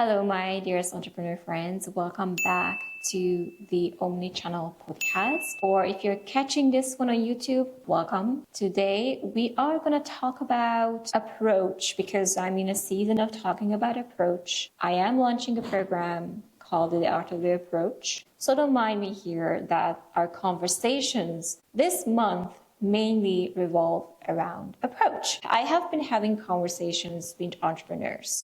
Hello, my dearest entrepreneur friends. Welcome back to the Omni-Channel podcast. Or if you're catching this one on YouTube, welcome. Today, we are going to talk about approach because I'm in a season of talking about approach. I am launching a program called The Art of the Approach. So don't mind me here that our conversations this month mainly revolve around approach. I have been having conversations with entrepreneurs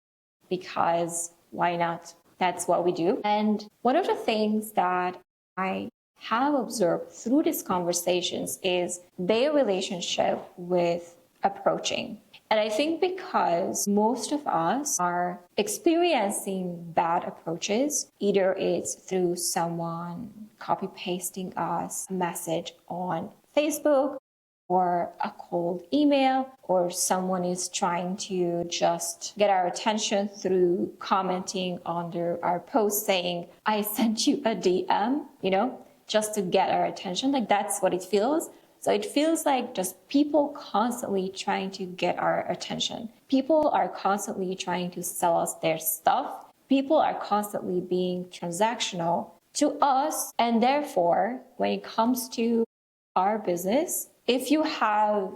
because why not? That's what we do. And one of the things that I have observed through these conversations is their relationship with approaching. And I think because most of us are experiencing bad approaches, either it's through someone copy pasting us a message on Facebook, or a cold email, or someone is trying to just get our attention through commenting under our post saying, I sent you a DM, just to get our attention. Like that's what it feels. So it feels like just people constantly trying to get our attention. People are constantly trying to sell us their stuff. People are constantly being transactional to us. And therefore, when it comes to our business, if you have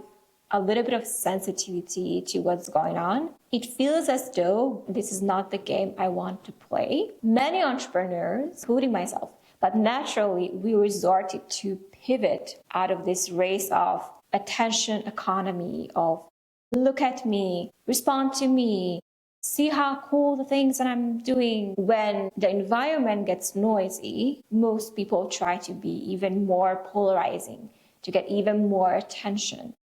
a little bit of sensitivity to what's going on, it feels as though this is not the game I want to play. Many entrepreneurs, including myself, but naturally we resorted to pivot out of this race of attention economy, of look at me, respond to me, see how cool the things that I'm doing. When the environment gets noisy, most people try to be even more polarizing, to get even more attention.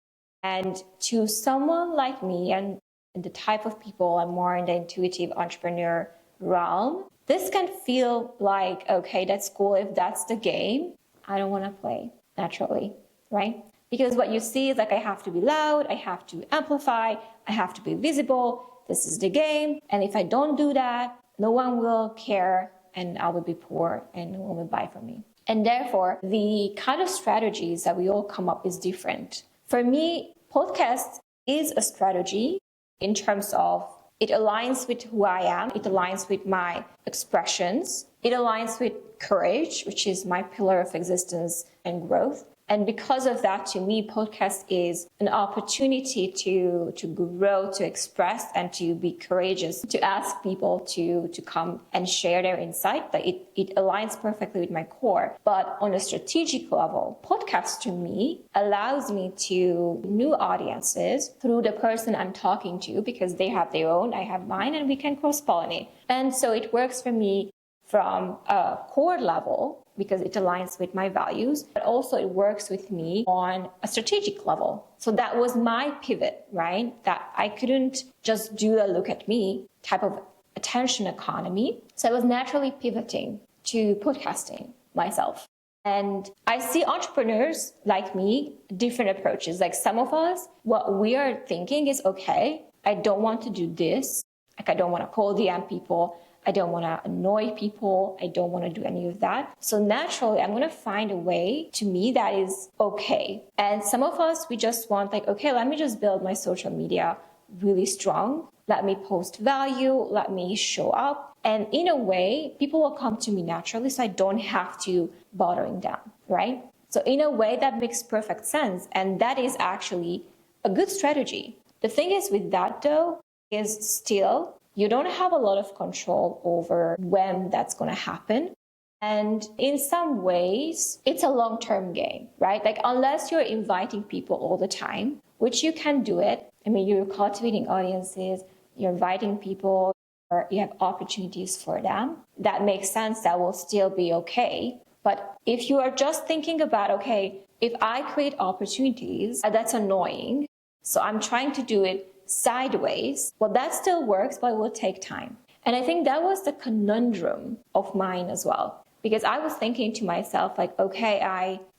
And to someone like me and the type of people I'm more in the intuitive entrepreneur realm, this can feel like, okay, that's cool. If that's the game, I don't want to play naturally, right? Because what you see is like, I have to be loud, I have to amplify, I have to be visible. This is the game. And if I don't do that, no one will care and I will be poor and no one will buy from me. And therefore, the kind of strategies that we all come up is different. For me, podcast is a strategy in terms of it aligns with who I am. It aligns with my expressions. It aligns with courage, which is my pillar of existence and growth. And because of that, to me, podcast is an opportunity to grow, to express, and to be courageous, to ask people to come and share their insight. That it aligns perfectly with my core. But on a strategic level, podcast to me allows me to new audiences through the person I'm talking to because they have their own, I have mine, and we can cross-pollinate. And so it works for me from a core level because it aligns with my values, but also it works with me on a strategic level. So that was my pivot, right? That I couldn't just do a look at me type of attention economy. So I was naturally pivoting to podcasting myself. And I see entrepreneurs like me, different approaches. Like some of us, what we are thinking is, okay, I don't want to do this. Like I don't want to cold DM people. I don't want to annoy people. I don't want to do any of that. So naturally, I'm going to find a way to me that is okay. And some of us, we just want like, okay, let me just build my social media really strong. Let me post value. Let me show up. And in a way, people will come to me naturally. So I don't have to bottling down, right? So in a way that makes perfect sense. And that is actually a good strategy. The thing is with that though, is still you don't have a lot of control over when that's going to happen. And in some ways, it's a long-term game, right? Like unless you're inviting people all the time, which you can do it. I mean, you're cultivating audiences, you're inviting people, or you have opportunities for them. That makes sense. That will still be okay. But if you are just thinking about, okay, if I create opportunities, that's annoying. So I'm trying to do it sideways. Well, that still works, but it will take time. And I think that was the conundrum of mine as well. Because I was thinking to myself, like, okay,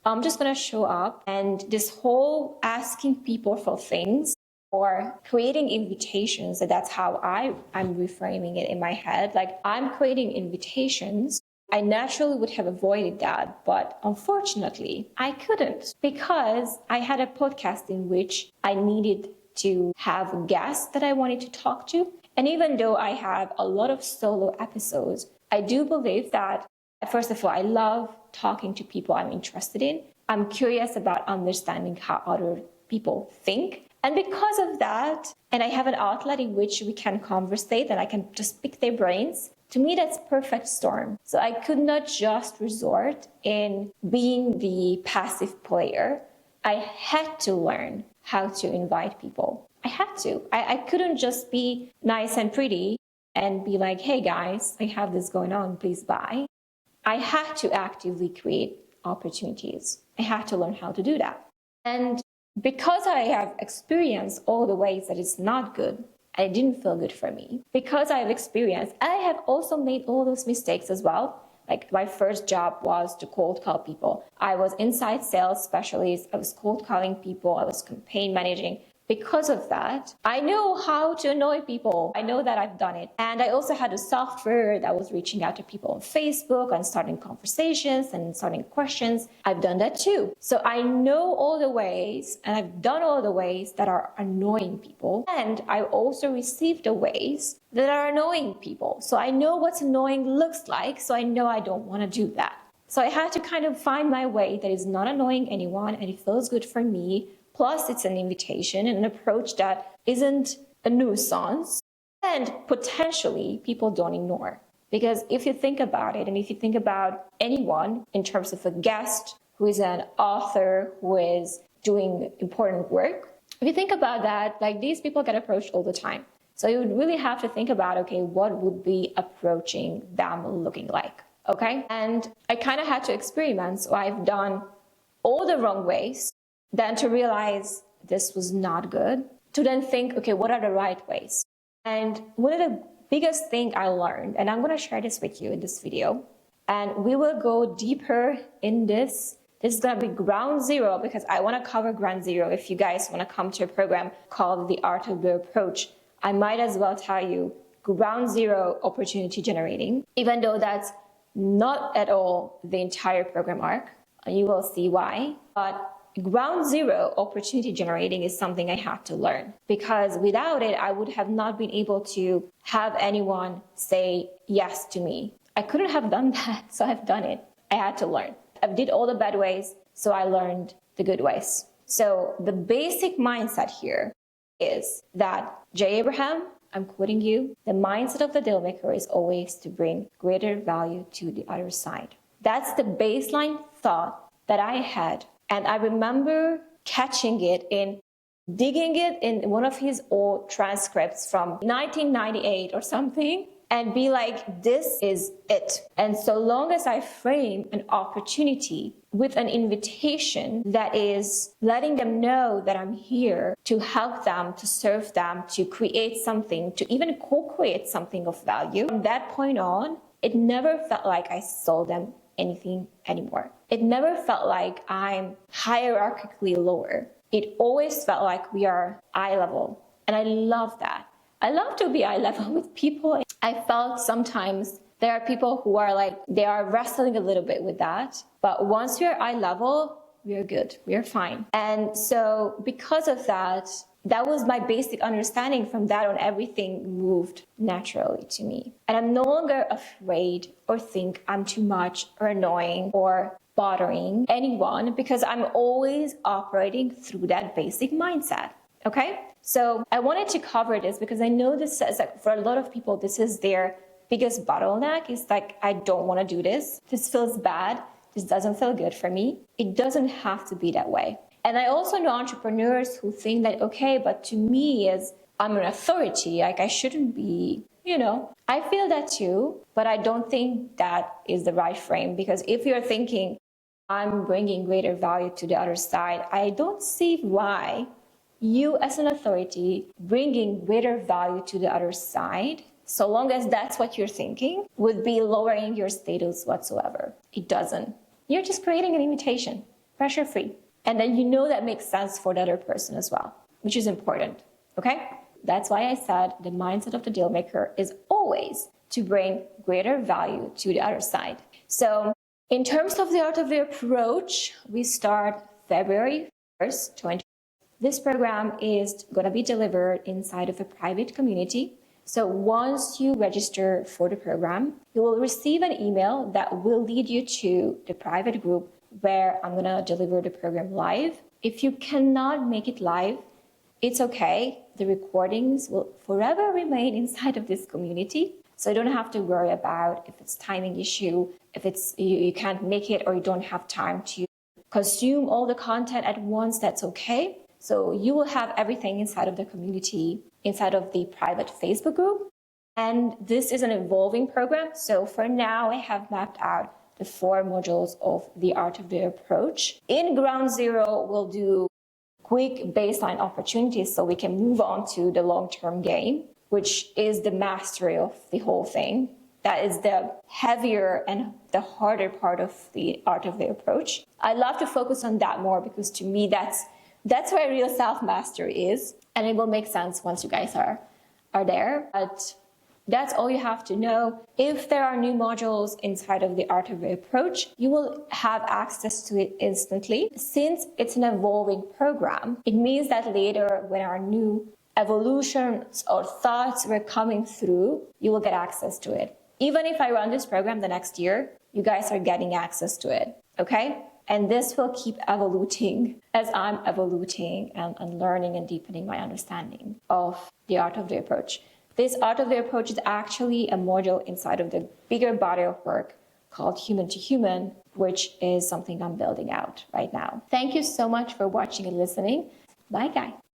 I'm just going to show up. And this whole asking people for things or creating invitations, that's how I'm reframing it in my head. Like I'm creating invitations. I naturally would have avoided that, but unfortunately, I couldn't because I had a podcast in which I needed to have guests that I wanted to talk to. And even though I have a lot of solo episodes, I do believe that, first of all, I love talking to people I'm interested in. I'm curious about understanding how other people think. And because of that, and I have an outlet in which we can conversate and I can just pick their brains, to me, that's perfect storm. So I could not just resort in being the passive player. I had to learn how to invite people. I had to. I couldn't just be nice and pretty and be like, hey guys, I have this going on, please buy. I had to actively create opportunities. I had to learn how to do that. And because I have experienced all the ways that it's not good, and it didn't feel good for me, because I have experienced, I have also made all those mistakes as well. Like my first job was to cold call people. I was inside sales specialist. I was cold calling people. I was campaign managing. Because of that, I know how to annoy people. I know that I've done it. And I also had a software that was reaching out to people on Facebook and starting conversations and starting questions. I've done that too. So I know all the ways and I've done all the ways that are annoying people. And I've also received the ways that are annoying people. So I know what annoying looks like. So I know I don't want to do that. So I had to kind of find my way that is not annoying anyone and it feels good for me. Plus, it's an invitation and an approach that isn't a nuisance and potentially people don't ignore. Because if you think about it, and if you think about anyone in terms of a guest who is an author, who is doing important work, if you think about that, like these people get approached all the time. So you would really have to think about, okay, what would be approaching them looking like, okay? And I kind of had to experiment. So I've done all the wrong ways. Then to realize this was not good, to then think, okay, what are the right ways? And one of the biggest things I learned, and I'm going to share this with you in this video, and we will go deeper in this. This is going to be ground zero because I want to cover ground zero. If you guys want to come to a program called The Art of the Approach, I might as well tell you ground zero opportunity generating, even though that's not at all the entire program arc. You will see why. But ground zero opportunity generating is something I had to learn because without it, I would have not been able to have anyone say yes to me. I couldn't have done that, so I've done it. I had to learn. I did all the bad ways, so I learned the good ways. So the basic mindset here is that Jay Abraham, I'm quoting you, the mindset of the deal maker is always to bring greater value to the other side. That's the baseline thought that I had. And I remember catching it in digging it in one of his old transcripts from 1998 or something and be like, this is it. And so long as I frame an opportunity with an invitation that is letting them know that I'm here to help them, to serve them, to create something, to even co-create something of value, from that point on, it never felt like I sold them anything anymore. It never felt like I'm hierarchically lower. It always felt like we are eye level. And I love that. I love to be eye level with people. I felt sometimes there are people who are like, they are wrestling a little bit with that. But once you're eye level, we are good. We are fine. And so because of that, that was my basic understanding. From that on, everything moved naturally to me. And I'm no longer afraid or think I'm too much or annoying or bothering anyone because I'm always operating through that basic mindset. Okay? So I wanted to cover this because I know this says that for a lot of people, this is their biggest bottleneck. It's like, I don't want to do this. This feels bad. This doesn't feel good for me. It doesn't have to be that way. And I also know entrepreneurs who think that, okay, but to me, as I'm an authority, like I shouldn't be, I feel that too, but I don't think that is the right frame because if you're thinking I'm bringing greater value to the other side, I don't see why you as an authority bringing greater value to the other side, so long as that's what you're thinking, would be lowering your status whatsoever. It doesn't. You're just creating an invitation, pressure free. And then that makes sense for the other person as well, which is important, okay? That's why I said the mindset of the deal maker is always to bring greater value to the other side. So in terms of the art of the approach, we start February 1st, 2020. This program is going to be delivered inside of a private community So once you register for the program, you will receive an email that will lead you to the private group where I'm going to deliver the program live. If you cannot make it live, it's okay. The recordings will forever remain inside of this community. So you don't have to worry about if it's timing issue, if it's you can't make it or you don't have time to consume all the content at once, that's okay. So you will have everything inside of the community, inside of the private Facebook group. And this is an evolving program. So for now, I have mapped out the 4 modules of the Art of the Approach. In Ground Zero, we'll do quick baseline opportunities so we can move on to the long-term game, which is the mastery of the whole thing. That is the heavier and the harder part of the Art of the Approach. I love to focus on that more because to me, that's where real self-mastery is. And it will make sense once you guys are there. But that's all you have to know. If there are new modules inside of the Art of the Approach, you will have access to it instantly. Since it's an evolving program, it means that later when our new evolutions or thoughts were coming through, you will get access to it. Even if I run this program the next year, you guys are getting access to it, okay? And this will keep evoluting as I'm evoluting and learning and deepening my understanding of the Art of the Approach. This Art of the Approach is actually a module inside of the bigger body of work called Human to Human, which is something I'm building out right now. Thank you so much for watching and listening. Bye, guys.